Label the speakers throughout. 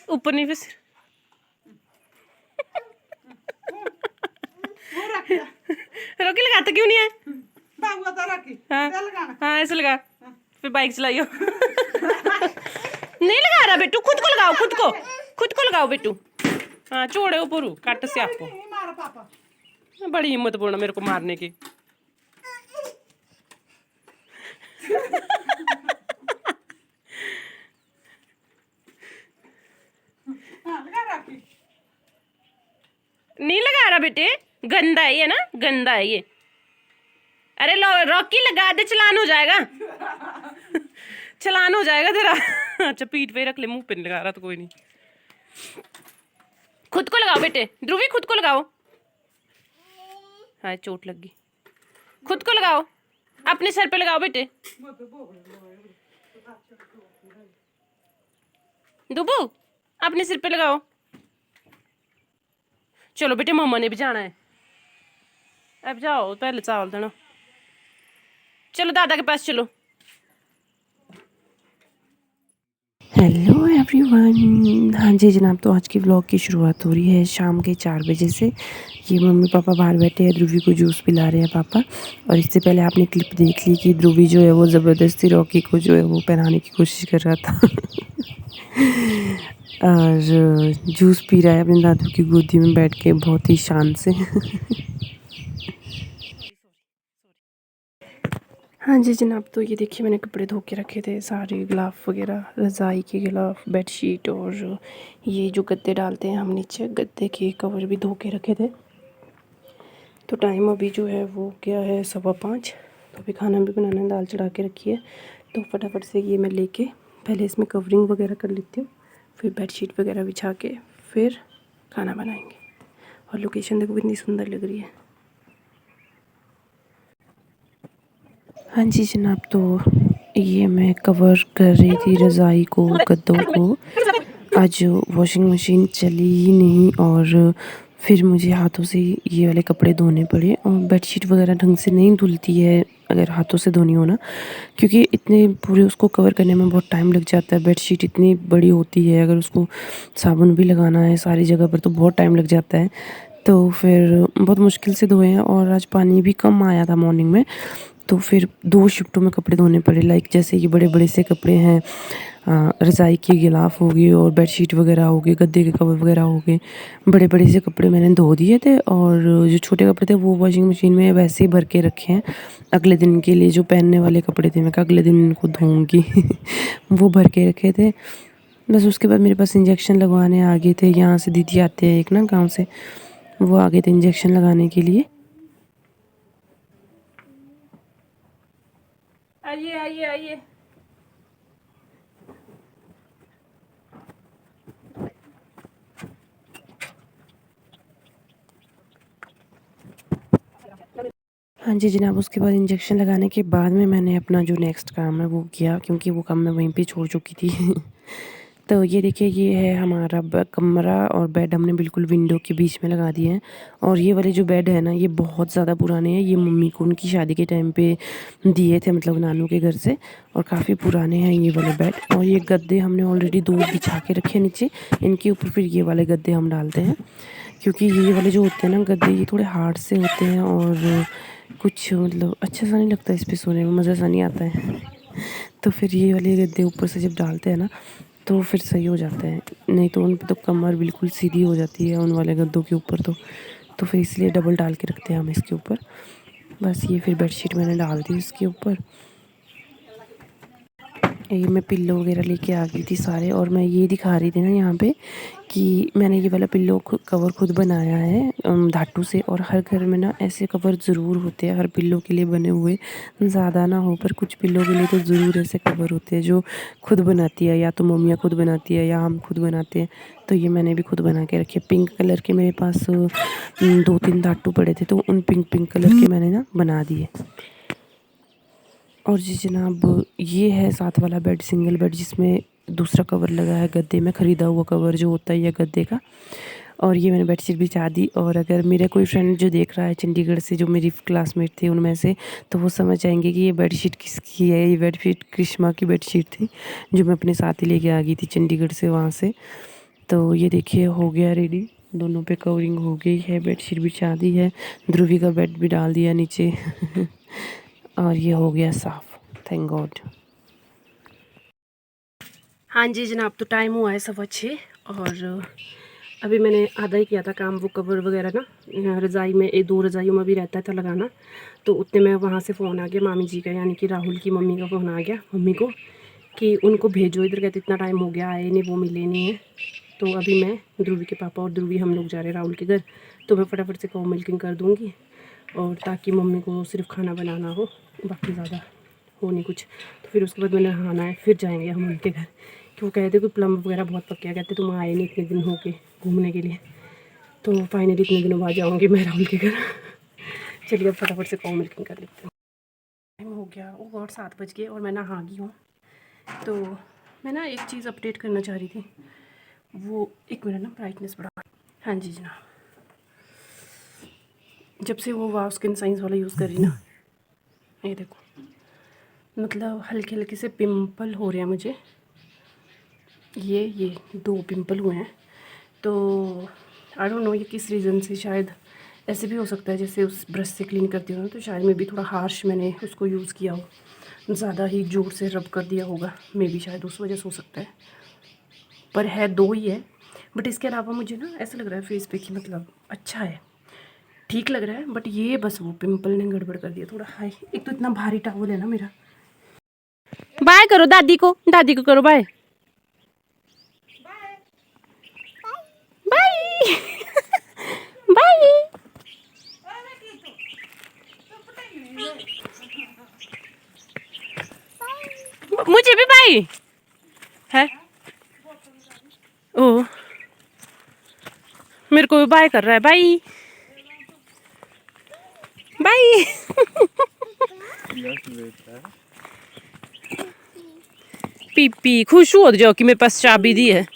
Speaker 1: ऊपर नहीं फिर रोकी लगाता क्यों नहीं है? हाँ हाँ ऐसे लगा, फिर बाइक चलाइयो। नहीं लगा रहा बेटू, खुद को लगाओ, खुद को लगाओ बेटू। हाँ छोड़े ऊपर कट से आपको, बड़ी हिम्मत बोलना मेरे को मारने की। नहीं लगा रहा बेटे, गंदा है ये ना, गंदा है ये। अरे रॉकी लगा दे, चलान हो जाएगा। चलान हो जाएगा तेरा। अच्छा पीठ पे रख ले, मुंह पे नहीं लगा रहा तो कोई नहीं। खुद को लगाओ बेटे, ध्रुवी खुद को लगाओ। हाँ चोट लग गई, खुद को लगाओ, अपने सर पे लगाओ बेटे। दुबू अपने सिर पे लगाओ। चलो बेटे मम्मा ने भी जाना है, अब जाओ पहले चावल देना। चलो दादा के पास चलो।
Speaker 2: हेलो एवरीवन, हाँ जी जनाब, तो आज की व्लॉग की शुरुआत हो रही है शाम के 4 बजे से। ये मम्मी पापा बाहर बैठे हैं, ध्रुवी को जूस पिला रहे हैं पापा। और इससे पहले आपने क्लिप देख ली कि ध्रुवी जो है वो ज़बरदस्ती रॉकी को जो है वो पहनाने की कोशिश कर रहा था। और जूस पी रहा है अपने दादू की गोदी में बैठ के बहुत ही शान से। हाँ जी जनाब, तो ये देखिए मैंने कपड़े धो के रखे थे सारे, गिलाफ वगैरह, रज़ाई के गिलाफ, बेडशीट, और ये जो गद्दे डालते हैं हम नीचे, गद्दे के कवर भी धो के रखे थे। तो टाइम अभी जो है वो क्या है 5:15। तो अभी खाना भी बनाना है, दाल चढ़ा के रखी है। तो फटाफट से ये मैं लेके पहले इसमें कवरिंग वगैरह कर लेती हूँ, फिर बेडशीट वगैरह बिछा के फिर खाना बनाएंगे। और लोकेशन देखो कितनी सुंदर लग रही है। हाँ जी जनाब, तो ये मैं कवर कर रही थी रज़ाई को, गद्दों को। आज वॉशिंग मशीन चली ही नहीं और फिर मुझे हाथों से ये वाले कपड़े धोने पड़े। और बेडशीट वगैरह ढंग से नहीं धुलती है अगर हाथों से धोनी हो ना, क्योंकि इतने पूरे उसको कवर करने में बहुत टाइम लग जाता है। बेडशीट इतनी बड़ी होती है, अगर उसको साबुन भी लगाना है सारी जगह पर तो बहुत टाइम लग जाता है। तो फिर बहुत मुश्किल से धोए हैं। और आज पानी भी कम आया था मॉर्निंग में, तो फिर 2 शिफ्टों में कपड़े धोने पड़े। लाइक जैसे ये बड़े बड़े से कपड़े हैं, रज़ाई की गिलाफ होगी और बेडशीट वगैरह होगी, गद्दे के कवर वगैरह हो गए, बड़े बड़े से कपड़े मैंने धो दिए थे। और जो छोटे कपड़े थे वो वॉशिंग मशीन में वैसे ही भर के रखे हैं अगले दिन के लिए। जो पहनने वाले कपड़े थे मैं अगले दिन इनको धोऊंगी। वो भर के रखे थे बस। उसके बाद मेरे पास इंजेक्शन लगवाने आ गए थे, यहाँ से दीदी आते हैं एक ना गाँव से, वो आ गए थे इंजेक्शन लगाने के लिए।
Speaker 1: आइए आइए आइए।
Speaker 2: हाँ जी जनाब, उसके बाद इंजेक्शन लगाने के बाद में मैंने अपना जो नेक्स्ट काम है वो किया, क्योंकि वो काम मैं वहीं पे छोड़ चुकी थी। तो ये देखिए, ये है हमारा कमरा, और बेड हमने बिल्कुल विंडो के बीच में लगा दिए हैं। और ये वाले जो बेड है ना, ये बहुत ज़्यादा पुराने हैं। ये मम्मी को उनकी शादी के टाइम पे दिए थे, मतलब नानू के घर से, और काफ़ी पुराने हैं ये वाले बेड। और ये गद्दे हमने ऑलरेडी 2 बिछा के रखे हैं नीचे, इनके ऊपर फिर ये वाले गद्दे हम डालते हैं। क्योंकि ये वाले जो होते हैं ना गद्दे, ये थोड़े हार्ड से होते हैं और कुछ मतलब अच्छा सा नहीं लगता इस पे सोने में, मज़ा सा नहीं आता है। तो फिर ये वाले गद्दे ऊपर से जब डालते हैं ना तो फिर सही हो जाता है, नहीं तो उन पे तो कमर बिल्कुल सीधी हो जाती है उन वाले गद्दों के ऊपर। तो फिर इसलिए डबल डाल के रखते हैं हम इसके ऊपर। बस ये फिर बेडशीट मैंने डाल दी इसके ऊपर। ये मैं पिल्लो वगैरह लेके आ गई थी सारे, और मैं ये दिखा रही थी ना यहाँ पे कि मैंने ये वाला पिल्लो कवर खुद बनाया है धातु से। और हर घर में ना ऐसे कवर ज़रूर होते हैं हर पिल्लो के लिए बने हुए, ज़्यादा ना हो पर कुछ पिल्लो के लिए तो ज़रूर ऐसे कवर होते हैं जो खुद बनाती है, या तो मम्मियाँ खुद बनाती है या हम खुद बनाते हैं। तो ये मैंने भी खुद बना के रखे। पिंक कलर के मेरे पास 2-3 धातु पड़े थे, तो उन पिंक कलर के मैंने ना बना दिए। और जी जनाब, ये है साथ वाला बेड, सिंगल बेड, जिसमें दूसरा कवर लगा है गद्दे में, ख़रीदा हुआ कवर जो होता है ये गद्दे का। और ये मैंने बेडशीट बिछा दी। और अगर मेरा कोई फ्रेंड जो देख रहा है चंडीगढ़ से, जो मेरी क्लासमेट थे उनमें से, तो वो समझ जाएंगे कि ये बेडशीट किसकी है। ये बेडशीट करिश्मा की बेडशीट थी जो मैं अपने साथ ही लेके आ गई थी चंडीगढ़ से वहाँ से। तो ये देखिए हो गया रेडी, दोनों पे कवरिंग हो गई है, बेडशीट बिछा दी है, ध्रुवी का बेड भी डाल दिया नीचे और ये हो गया साफ, थैंक गॉड। हाँ जी जनाब, तो टाइम हुआ है 6:15 और अभी मैंने आधा ही किया था काम, वो कवर वगैरह ना रज़ाई में, 2 रज़ाइयों में भी रहता था लगाना। तो उतने में वहाँ से फ़ोन आ गया मामी जी का, यानी कि राहुल की मम्मी का फ़ोन आ गया मम्मी को कि उनको भेजो इधर, कहते इतना टाइम हो गया आए नहीं, वो मिले नहीं है। तो अभी मैं, ध्रुवी के पापा और ध्रुवी हम लोग जा रहे हैं राहुल के घर। तो मैं फटाफट से काउ मिल्किंग कर दूँगी और ताकि मम्मी को सिर्फ खाना बनाना हो, बाकी ज़्यादा हो नहीं कुछ। तो फिर उसके बाद मैंने नहाना है, फिर जाएंगे हम उनके घर। कि वो कहते कि प्लम वगैरह बहुत पक गया, कहते तुम आए नहीं इतने दिन हो के घूमने के लिए। तो फाइनली इतने दिनों बाद जाऊँगी मैं राहुल के घर। चलिए अब फटाफट से काउ मिल्किंग कर लेती हूँ। टाइम हो गया और 7 बज गए और मैं नहा गई हूँ। तो मैं ना एक चीज़ अपडेट करना चाह रही थी, वो 1 मिनट ना ब्राइटनेस बढ़ा। हाँ जी जनाब, जब से वो वाव स्किन साइंस वाला यूज़ कर रही ना, ये देखो मतलब हल्के हल्के से पिंपल हो रहे हैं मुझे, ये 2 पिंपल हुए हैं। तो आई डोंट नो ये किस रीज़न से, शायद ऐसे भी हो सकता है जैसे उस ब्रश से क्लीन करती हूँ, तो शायद मैं भी थोड़ा हार्श मैंने उसको यूज़ किया हो, ज़्यादा ही जोर से रब कर दिया होगा, मे बी शायद उस वजह से हो सकता है। पर है 2 ही है, बट इसके अलावा मुझे ना ऐसा लग रहा है फेस पे कि मतलब अच्छा है, ठीक लग रहा है। बट ये बस वो पिंपल ने गड़बड़ कर दिया थोड़ा। हाय, एक तो इतना भारी टॉवल है ना मेरा। बाय करो दादी को करो बाय बाय बाय। मुझे भी बाय है। ओ मेरे को भी बाय कर रहा है, बाय बाय। पीपी खुश हो जाओ कि मेरे पास चाबी दी है।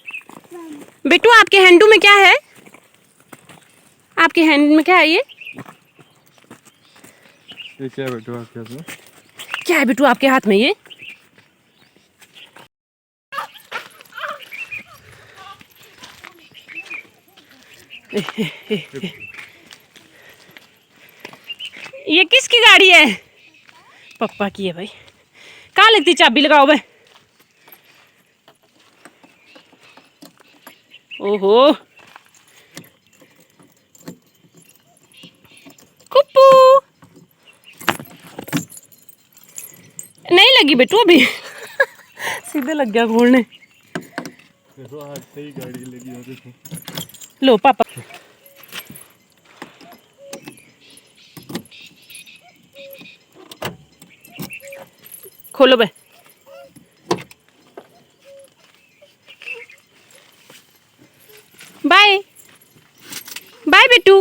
Speaker 2: बेटू आपके हैंडू में क्या है, आपके हैंड में क्या है ये
Speaker 3: क्या है बेटू आपके हाथ में?
Speaker 2: क्या है बेटू आपके हाथ में ये? ये किसकी गाड़ी है? पप्पा की है भाई। कहाँ लगती चाबी, लगाओ भाई। ओहो कुप्पू नहीं लगी बेटू अभी। सीधे लग गया खोलने।
Speaker 3: देखो आज से ही गाड़ी लगी हो देखो।
Speaker 2: लो पापा खोलो बे। बाय बाय बेटू,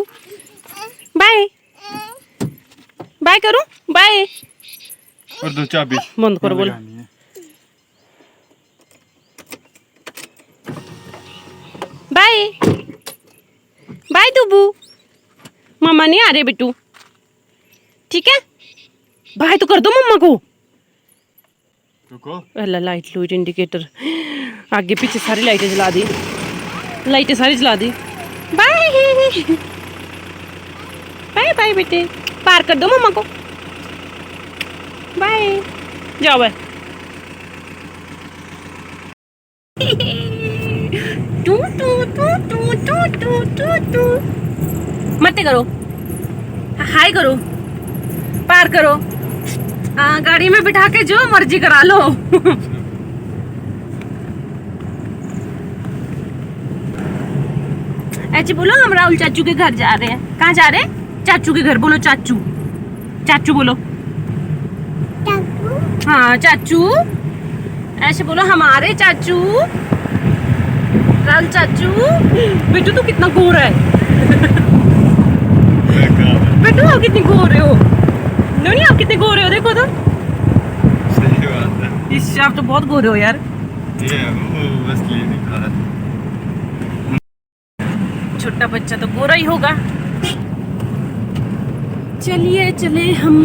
Speaker 2: बाय बाय करो, बाय।
Speaker 3: और 2 चाबी
Speaker 2: बंद करो बोलो। बाय बाय दुबू, मम्मा नहीं आ रहे बेटू, ठीक है? बाय तो कर दो मम्मा को।
Speaker 3: रुको,
Speaker 2: अल्लाह लाइट लूट इंडिकेटर आगे पीछे सारी लाइटें जला दी, लाइटें सारी जला दी। बाय बाय बाय बेटे, पार कर दो मम्मा को, बाय जाओ बाय। टू टू टू टू टू टू टू टू मत करो, हाय करो, पार करो। गाड़ी में बिठा के जो मर्जी करा लो। ऐसे बोलो हम राहुल चाचू के घर जा रहे हैं। कहाँ जा रहे हैं? चाचू के घर। बोलो चाचू, चाचू बोलो। चाचू, हाँ चाचू। ऐसे बोलो हमारे चाचू, राहुल चाचू। बेटू तू कितना गोरा है। बेटू आप कितनी गोरे हो। नहीं आप कितने गोरे हो, देखो तो।
Speaker 3: सही बात है।
Speaker 2: इस आप तो बहुत गोरे हो यार।
Speaker 3: ये वो बस लिए नहीं खा।
Speaker 1: छोटा बच्चा तो गोरा ही होगा। चलिए चले हम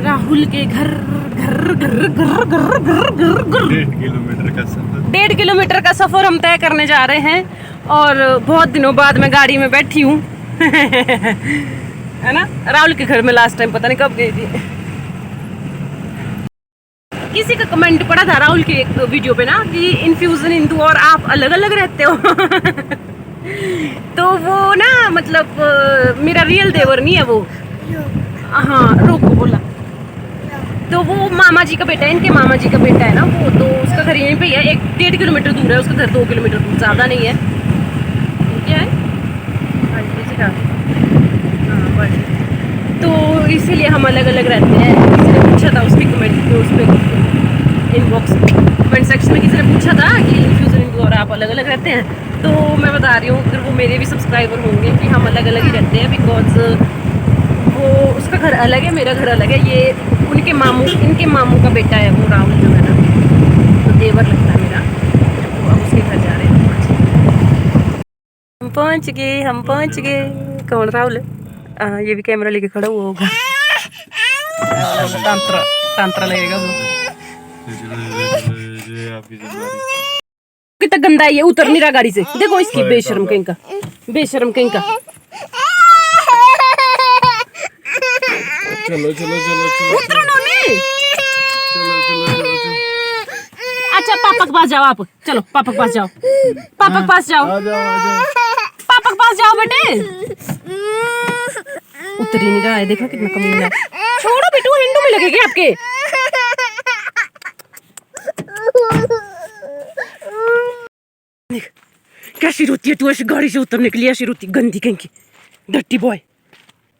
Speaker 1: राहुल के घर। घर घर घर घर घर घर घर
Speaker 3: 1.5 किलोमीटर का सफर।
Speaker 1: 1.5 किलोमीटर का सफर हम तय करने जा रहे हैं और बहुत दिनों बाद मैं गाड़ी में बैठी हूँ। है ना। राहुल के घर में लास्ट टाइम पता नहीं कब गई थी। किसी का कमेंट पड़ा था राहुल के एक वीडियो पे ना कि इन्फ्यूजन हिंदू और आप अलग अलग रहते हो। तो वो ना मतलब मेरा रियल देवर नहीं है वो। हाँ रोको बोला। तो वो मामा जी का बेटा है, इनके मामा जी का बेटा है ना वो, तो उसका घर यहीं पे ही है। 1.5 किलोमीटर दूर है उसका घर, 2 किलोमीटर दूर, ज़्यादा नहीं है। क्या है हाँ, तो इसीलिए हम अलग अलग रहते हैं। किसी ने पूछा था उसके कमेंट उस पर इनबॉक्स कमेंट सेक्शन में किसी ने पूछा था कि इन्फ्यूजन हिंदू और आप अलग अलग रहते हैं, तो मैं बता रही हूँ फिर वो मेरे भी सब्सक्राइबर होंगे कि हम अलग अलग ही रहते हैं। बिकॉज वो उसका घर अलग है, मेरा घर अलग है। ये इनके मामू का बेटा है वो राहुल जो है ना, तो देवर लगता है मेरा। तो अब उसके घर जा रहे हैं। हम पहुँच गए। कौन राहुल है? ये भी कैमरा लेके खड़ा हुआ होगा। तांत्रा लगेगा वो। कितना गंदा है ये, उतर नहीं रहा गाड़ी से। देखो इसकी बेशरम कहीं का।
Speaker 3: चलो
Speaker 1: उतरो नोनी।
Speaker 3: चलो
Speaker 1: अच्छा पापा के पास जाओ आप। चलो पापा के पास जाओ। पापा के पास जाओ।
Speaker 3: आ जाओ।
Speaker 1: पापा के पास जाओ बेटे। उतर ही नहीं रहा है, देखो कितना कमीना है। छोड़ो बेटू, हिंदू में लगेगी आपके। देख कैसी रोती है तू, ऐसी गाड़ी से उतरने के लिए ऐसी रोती, गंदी कहीं की डर्टी बॉय।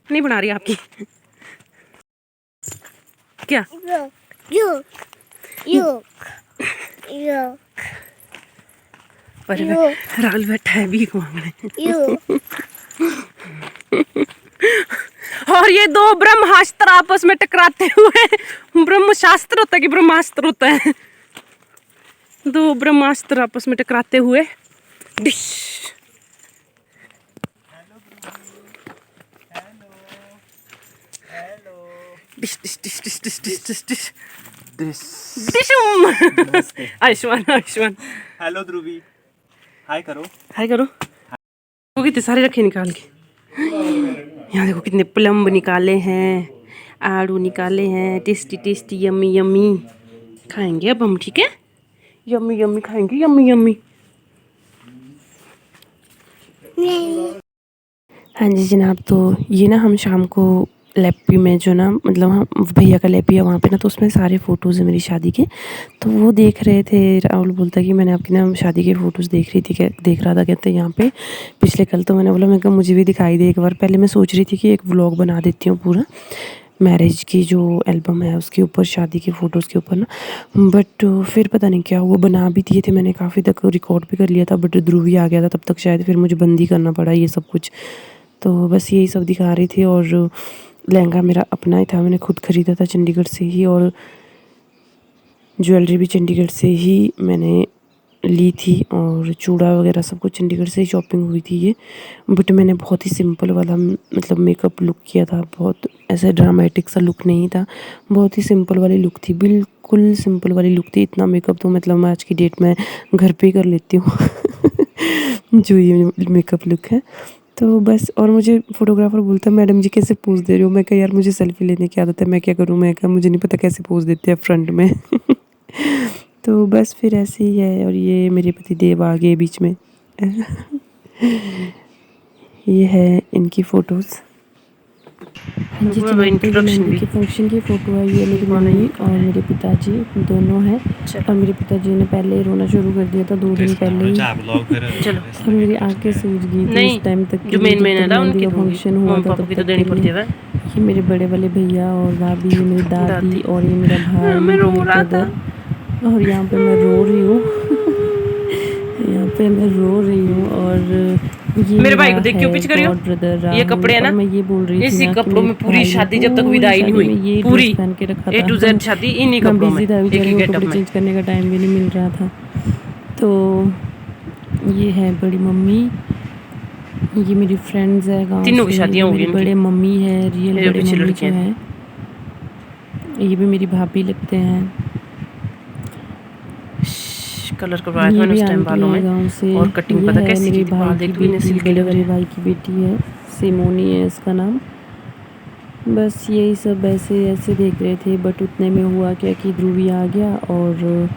Speaker 1: नहीं बना रही आपकी क्या? पर राहुल बैठा है भीख मांगने। और ये दो ब्रह्मास्त्र आपस में टकराते हुए, ब्रह्मशास्त्र होता है कि ब्रह्मास्त्र होता है, दो ब्रह्मास्त्र आपस में टकराते हुए डिश। डिश डिश डिश डिश डिश डिश डिश डिश डिशुम। आयुष्मान
Speaker 3: हेलो ध्रुवी, हाय करो।
Speaker 1: वो कितने सारे रखे निकाल के। यहाँ देखो कितने प्लम्ब निकाले हैं, आड़ू निकाले हैं, टेस्टी यम्मी खाएंगे अब हम। ठीक है, यम्मी खाएंगे, यम्मी।
Speaker 2: हाँ जी जनाब, तो ये ना हम शाम को लैपी में जो ना मतलब हम भैया का लैपी है वहाँ पे ना, तो उसमें सारे फ़ोटोज़ हैं मेरी शादी के। तो वो देख रहे थे, राहुल बोलता कि मैंने आपकी ना शादी के फ़ोटोज़ देख रही थी, क्या देख रहा था कहते यहाँ पे पिछले कल। तो मैंने बोला मैं कहा मुझे भी दिखाई दे एक बार। पहले मैं सोच रही थी कि एक व्लॉग बना देती हूँ पूरा मैरिज की जो एल्बम है उसके ऊपर, शादी की फ़ोटोज़ के ऊपर ना, बट फिर पता नहीं क्या हुआ, बना भी दिए थे मैंने, काफ़ी तक रिकॉर्ड भी कर लिया था, बट ध्रुवी आ गया था तब तक शायद, फिर मुझे बंद ही करना पड़ा ये सब कुछ। तो बस यही सब दिखा रही थी। और लहंगा मेरा अपना ही था, मैंने खुद ख़रीदा था चंडीगढ़ से ही, और ज्वेलरी भी चंडीगढ़ से ही मैंने ली थी, और चूड़ा वगैरह सब कुछ चंडीगढ़ से ही शॉपिंग हुई थी ये। बट मैंने बहुत ही सिंपल वाला मतलब मेकअप लुक किया था, बहुत ऐसे ड्रामेटिक सा लुक नहीं था, बहुत ही सिंपल वाली लुक थी, बिल्कुल सिंपल वाली लुक थी। इतना मेकअप तो मतलब मैं आज की डेट में घर पे ही कर लेती हूँ जो ये मेकअप लुक है। तो बस, और मुझे फ़ोटोग्राफ़र बोलता है मैडम जी कैसे पोज दे रही हो। मैं कहा यार मुझे सेल्फ़ी लेने की आदत है, मैं क्या करूँ। मैं कहा मुझे नहीं पता कैसे पोज देते हैं फ्रंट में तो बस फिर ऐसे ही है। और ये मेरे पति देव आ गए बीच में ये है इनकी फ़ोटोज़। हाँ जी, इंट्रोडक्शन की फंक्शन की फ़ोटो है ये। मेरी मम्मी और मेरे पिताजी दोनों हैं, और मेरे पिताजी ने पहले ही रोना शुरू कर दिया था 2 दिन पहले ही।
Speaker 1: चलो
Speaker 2: और मेरी आंखें सूज गई थी उस टाइम तक
Speaker 1: जो मेन है ना उनकी
Speaker 2: फंक्शन हुआ था तब
Speaker 1: तो देनी पड़ती है।
Speaker 2: ये मेरे बड़े वाले भैया और भाभी, ये मेरी दादी और ये मेरा भाई,
Speaker 1: मैं रो रहा था।
Speaker 2: और यहाँ पे मैं रो रही हूँ यहाँ पे मैं रो रही हूँ। और ये
Speaker 1: मेरे भाई को देख क्यों पिच करी हो? ये कपड़े है ना,
Speaker 2: मैं ये बोल रही थी
Speaker 1: इसी
Speaker 2: ना
Speaker 1: कपड़ों में पूरी शादी जब तक विदाई नहीं हुई, पूरी
Speaker 2: पहन के रखा था,
Speaker 1: A to Z शादी इन्हीं कपड़ों में, एक ही गेटअप में।
Speaker 2: चेंज करने का टाइम भी नहीं मिल रहा था। तो ये है बड़ी मम्मी ये मेरी फ्रेंड्स है गांव
Speaker 1: तीनों की
Speaker 2: से,
Speaker 1: शादियां हो गई
Speaker 2: मेरी
Speaker 1: इनकी।
Speaker 2: बड़े मम्मी है, रियल
Speaker 1: मेरे
Speaker 2: बड़े
Speaker 1: पीछे
Speaker 2: मम्मी जो
Speaker 1: लड़कियां
Speaker 2: है। ये भी मेरी भाभी लगते हैं।
Speaker 1: कलर करवाया था
Speaker 2: ये
Speaker 1: मैंने
Speaker 2: भी
Speaker 1: उस टाइम
Speaker 2: आंटी
Speaker 1: बालों
Speaker 2: है
Speaker 1: में।
Speaker 2: गांव से।
Speaker 1: और कटिंग
Speaker 2: ये
Speaker 1: पता
Speaker 2: है
Speaker 1: कैसी
Speaker 2: मेरे
Speaker 1: की थी,
Speaker 2: भाई
Speaker 1: बाल
Speaker 2: की
Speaker 1: देख तो इतने
Speaker 2: बेटी,
Speaker 1: सिल्की
Speaker 2: बड़े
Speaker 1: लग रहे
Speaker 2: वाले
Speaker 1: हैं।
Speaker 2: भाई की बेटी है, सिमोनी है इसका नाम। बस यही सब ऐसे ऐसे देख रहे थे, बट उतने में हुआ क्या कि ध्रुवी आ गया और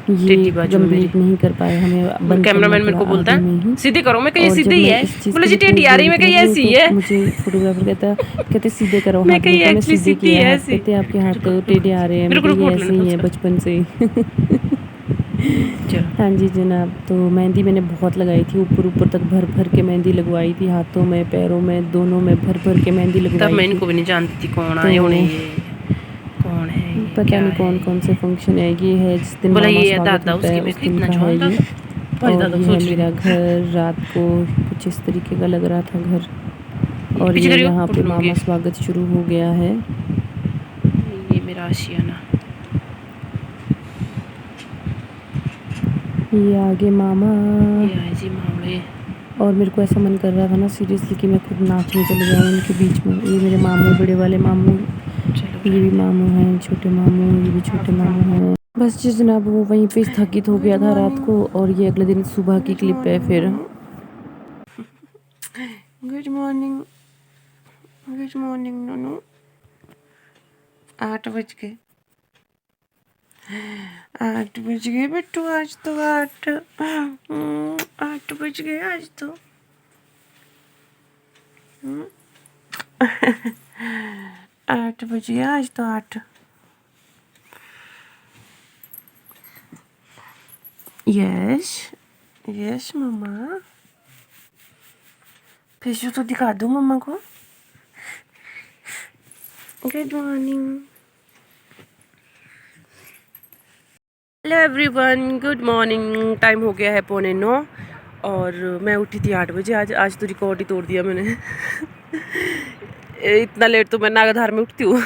Speaker 2: ये
Speaker 1: टेढ़ी बाजू है मेरी।
Speaker 2: कंप्लीट नहीं कर पाए, हमें बंद करना
Speaker 1: कैमरामैन मेरे
Speaker 2: पड़ा
Speaker 1: को बोलता
Speaker 2: आधे में ही।
Speaker 1: है सीधे करो, मैं कहीं
Speaker 2: और जब
Speaker 1: सीधे ही
Speaker 2: मैं
Speaker 1: है।
Speaker 2: इस चीज़
Speaker 1: बोला
Speaker 2: के
Speaker 1: जी
Speaker 2: लिए
Speaker 1: टेढ़ी
Speaker 2: पोज
Speaker 1: आ
Speaker 2: दे
Speaker 1: रही,
Speaker 2: रही
Speaker 1: मैं
Speaker 2: थी ना
Speaker 1: कहीं
Speaker 2: कि
Speaker 1: ऐसी
Speaker 2: तो
Speaker 1: है।
Speaker 2: मुझे फोटोग्राफर कहते सीधे करो
Speaker 1: मैं
Speaker 2: हाथ,
Speaker 1: कहीं
Speaker 2: मैं कहा मैं
Speaker 1: एक्चुअली
Speaker 2: सीधे
Speaker 1: सीधी
Speaker 2: किया
Speaker 1: है
Speaker 2: हाथ,
Speaker 1: ऐसी।
Speaker 2: कहते आपके हाथ टेढ़े आ रहे हैं, मैं
Speaker 1: रुको
Speaker 2: कहा
Speaker 1: रुको
Speaker 2: ये
Speaker 1: फोटो
Speaker 2: ऐसे
Speaker 1: लेना
Speaker 2: ही है
Speaker 1: था
Speaker 2: बचपन से ही।
Speaker 1: चलो।
Speaker 2: हाँ जी जनाब, तो मेहंदी मैंने बहुत लगाई थी, ऊपर ऊपर तक भर भर के मेहंदी लगवाई थी, हाथों में पैरों में दोनों में भर भर के मेहंदी
Speaker 1: तब
Speaker 2: लगवाई
Speaker 1: मैं
Speaker 2: थी।
Speaker 1: इनको भी नहीं जानती थी कौन आए होने,
Speaker 2: तो
Speaker 1: ये कौन है, ये
Speaker 2: पता
Speaker 1: क्या
Speaker 2: नहीं
Speaker 1: है
Speaker 2: कौन कौन से
Speaker 1: ये।
Speaker 2: फंक्शन है, ये है जिस दिन
Speaker 1: बोला
Speaker 2: मामा
Speaker 1: ये
Speaker 2: स्वागत
Speaker 1: दादा
Speaker 2: होता
Speaker 1: उसकी,
Speaker 2: है
Speaker 1: मैं
Speaker 2: उस
Speaker 1: कहा
Speaker 2: दिन
Speaker 1: इतना
Speaker 2: का है
Speaker 1: जवान
Speaker 2: ये।
Speaker 1: दादा, भाई
Speaker 2: और
Speaker 1: दादा
Speaker 2: ये है
Speaker 1: सोच
Speaker 2: मेरा
Speaker 1: रही।
Speaker 2: घर, रात को कुछ इस तरीके का लग रहा था घर। और
Speaker 1: पीछे
Speaker 2: ये
Speaker 1: करियो
Speaker 2: यहाँ
Speaker 1: फोटो
Speaker 2: पे
Speaker 1: लूंगी।
Speaker 2: मामा स्वागत शुरू हो गया है।
Speaker 1: ये मेरा आशियाना।
Speaker 2: ये आगे मामा।
Speaker 1: ये आए जी मामले।
Speaker 2: और मेरे को ऐसा मन कर रहा था ना सीरियसली कि मैं खुद नाचने चले जाऊँ उनके बीच में। ये मेरे मामू, बड़े वाले मामू,
Speaker 1: चलो
Speaker 2: ये भी मामू हैं, छोटे मामू, ये भी छोटे मामू हैं। बस जी जनाब, वो वहीं पे स्थगित हो गया था रात को, और ये अगले दिन सुबह की क्लिप है फिर। Good morning, good morning Nonu. 8 बज गए, 8 बज गए बिट्टू, आज तो 8 बज गए आज तो। 8 बज गए आज तो, 8। यस यस मम्मा, फिशू तो दिखा दो मम्मा को। Good morning, hello everyone, good morning. Time हो गया है 8:45 और मैं उठी थी 8 बजे। आज तो रिकॉर्ड ही तोड़ दिया मैंने। इतना लेट तो मैं नागाधार में उठती हूँ।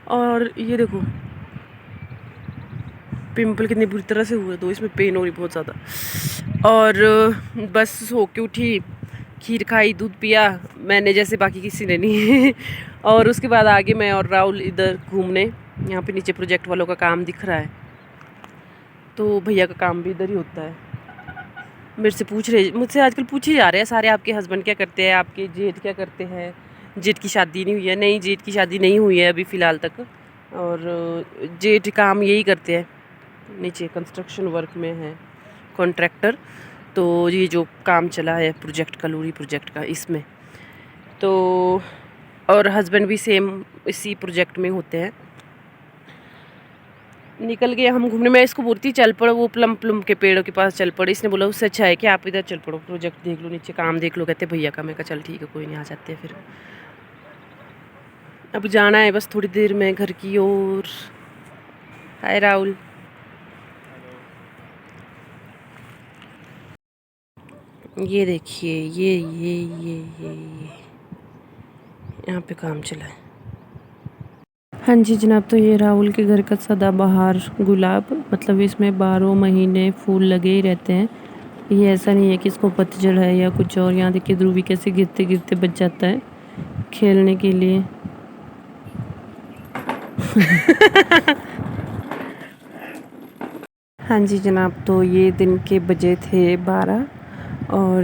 Speaker 2: और ये देखो पिंपल कितनी बुरी तरह से हुए, तो इसमें पेन हो रही बहुत ज़्यादा। और बस सो के उठी, खीर खाई, दूध पिया मैंने जैसे बाकी किसी ने नहीं। और उसके बाद आगे मैं और राहुल इधर घूमने, यहाँ पे नीचे प्रोजेक्ट वालों का काम दिख रहा है, तो भैया का काम भी इधर ही होता है। मेरे से पूछ रहे, मुझसे आजकल पूछे जा रहे हैं सारे, आपके हस्बैंड क्या करते हैं, आपके जेठ क्या करते हैं। जेठ की शादी नहीं हुई है, नहीं जेठ की शादी नहीं हुई है अभी फ़िलहाल तक। और जेठ काम यही करते हैं, नीचे कंस्ट्रक्शन वर्क में है कॉन्ट्रैक्टर। तो ये जो काम चला है प्रोजेक्ट का, लूरी प्रोजेक्ट का, इसमें तो, और हस्बैंड भी सेम इसी प्रोजेक्ट में होते हैं। निकल गए हम घूमने। मैं इसको बोलती चल पड़ो वो प्लम के पेड़ों के पास चल पड़े, इसने बोला उससे अच्छा है कि आप इधर चल पड़ो, प्रोजेक्ट देख लो, नीचे काम देख लो, कहते भैया का। मैं कहा चल ठीक है कोई नहीं, आ जाते हैं फिर। अब जाना है बस थोड़ी देर में घर की ओर। हाय राहुल। ये देखिए ये यहाँ पे काम चला है। हाँ जी जनाब, तो ये राहुल के घर का सदाबहार गुलाब, मतलब इसमें 12 महीने फूल लगे ही रहते हैं। ये ऐसा नहीं है कि इसको पतझड़ है या कुछ और। यहाँ देखिए ध्रुवी कैसे गिरते गिरते बच जाता है खेलने के लिए। हाँ जी जनाब, तो ये दिन के बजे थे 12 और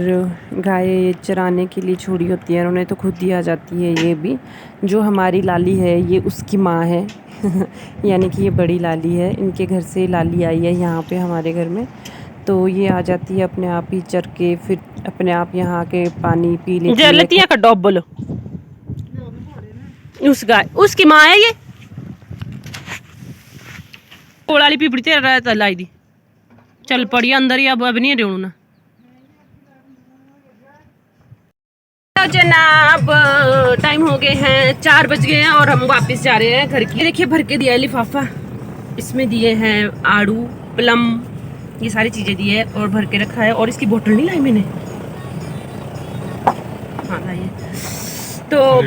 Speaker 2: गाय चराने के लिए छोड़ी होती है उन्होंने, तो खुद ही आ जाती है। ये भी जो हमारी लाली है ये उसकी माँ है। यानी कि ये बड़ी लाली है, इनके घर से लाली आई है यहाँ पे हमारे घर में। तो ये आ जाती है अपने आप ही चर के, फिर अपने आप यहाँ आके पानी पी लेती है।
Speaker 1: लतिया का डॉब बोलो, उस गाय उसकी माँ है ये। कोल वाली पीपड़ी तेरा लाई दी, चल पड़ी अंदर ही, अब नहीं रेणु ना। जनाब टाइम हो गए हैं 4 बज गए हैं और हम वापस जा रहे हैं घर की। देखिए भर के दिया है लिफाफा, इसमें दिए हैं आड़ू, प्लम, ये सारी चीजें दी है और भर के रखा है। और इसकी बोतल नहीं लाई मैंने, हाँ लाई है। तो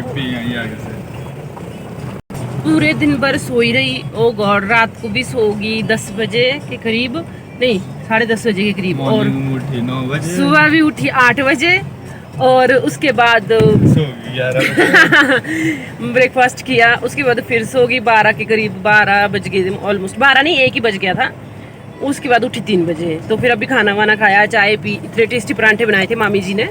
Speaker 1: पूरे दिन भर सोई रही, ओ गॉड, रात को भी सोगी 10 बजे के करीब, नहीं 10:30 बजे के करीब, और
Speaker 3: उठी 9 बजे,
Speaker 1: सुबह भी उठी 8 बजे, और उसके बाद
Speaker 3: सो 11 बजे
Speaker 1: ब्रेकफास्ट किया, उसके बाद फिर सो गई 12 के करीब, 12 बज गए ऑलमोस्ट, 12 नहीं 1 ही बज गया था। उसके बाद उठी 3 बजे, तो फिर अभी खाना वाना खाया, चाय पी। इतने टेस्टी परांठे बनाए थे मामी जी ने,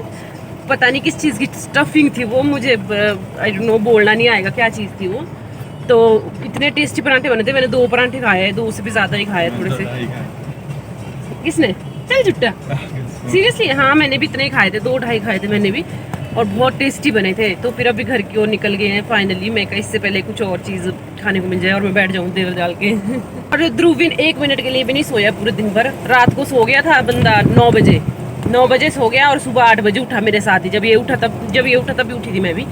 Speaker 1: पता नहीं किस चीज़ की स्टफिंग थी वो, मुझे आई डोंट नो बोलना नहीं आएगा क्या चीज़ थी वो। तो इतने टेस्टी परांठे बने थे, मैंने 2 परांठे खाए, 2 से भी ज़्यादा ही खाए थोड़े से। किसने? चल जुट्टा, सीरियसली हाँ मैंने भी इतने ही खाए थे, 2-2.5 खाए थे मैंने भी, और बहुत टेस्टी बने थे। तो फिर अभी घर की ओर निकल गए हैं फाइनली। मैं कहा इससे पहले कुछ और चीज़ खाने को मिल जाए और मैं बैठ जाऊँ देर डाल के। और ध्रुविन 1 मिनट के लिए भी नहीं सोया पूरे दिन भर। रात को सो गया था बंदा 9 बजे सो गया, और सुबह 8 बजे उठा मेरे साथ ही। जब ये उठा तब भी उठी थी मैं भी।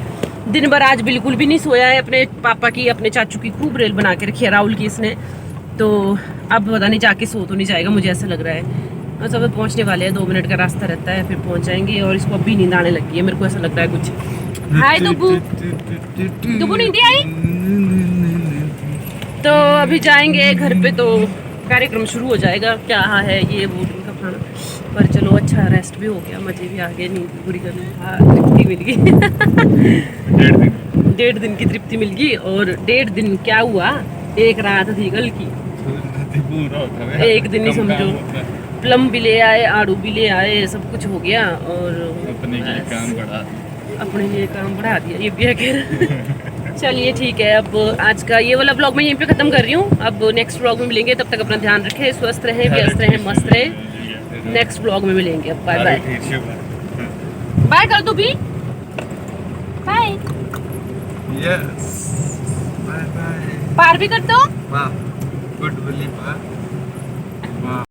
Speaker 1: दिन भर आज बिल्कुल भी नहीं सोया है। अपने पापा की, अपने चाचू की खूब रेल बना के रखी है, राहुल की इसने। तो अब पता नहीं जाके सो तो नहीं जाएगा, मुझे ऐसा लग रहा है। बस अब पहुंचने वाले हैं, 2 मिनट का रास्ता रहता है, फिर पहुंच जाएंगे। और इसको अभी नींद आने लगी है, मेरे को ऐसा लगता है कुछ। हाय दुबू, दुबू नींद आई? तो अभी जाएंगे घर पे, तो कार्यक्रम शुरू हो जाएगा। क्या है ये वो दिन का खाना, पर चलो अच्छा रेस्ट भी हो गया, मजे भी आ गए, नींद भी पूरी करनी, तृप्ति मिल गई। 1.5 दिन की तृप्ति मिल गई। और 1.5 दिन क्या हुआ, एक रात थी कल की, एक दिन ही समझो। प्लम भी ले आए, आड़ू भी ले आए, सब कुछ हो गया। और
Speaker 3: अपने लिए काम बढ़ा दिया।
Speaker 1: अपने लिए काम बढ़ा दिया, ये भी है खैर। चलिए ठीक है, अब आज का ये वाला ब्लॉग मैं यहीं पे ख़त्म कर रही हूँ। अब नेक्स्ट ब्लॉग में मिलेंगे, तब तक अपना ध्यान रखें, स्वस्थ रहें, व्यस्त रहें, मस्त रहें। नेक्स्ट ब्लॉग में मिलेंगे। अब बाय बाय। बाय कर दो भी, बाय।
Speaker 3: Yes bye bye.
Speaker 1: पार भी कर दो।
Speaker 3: वाह गुड बली वाह।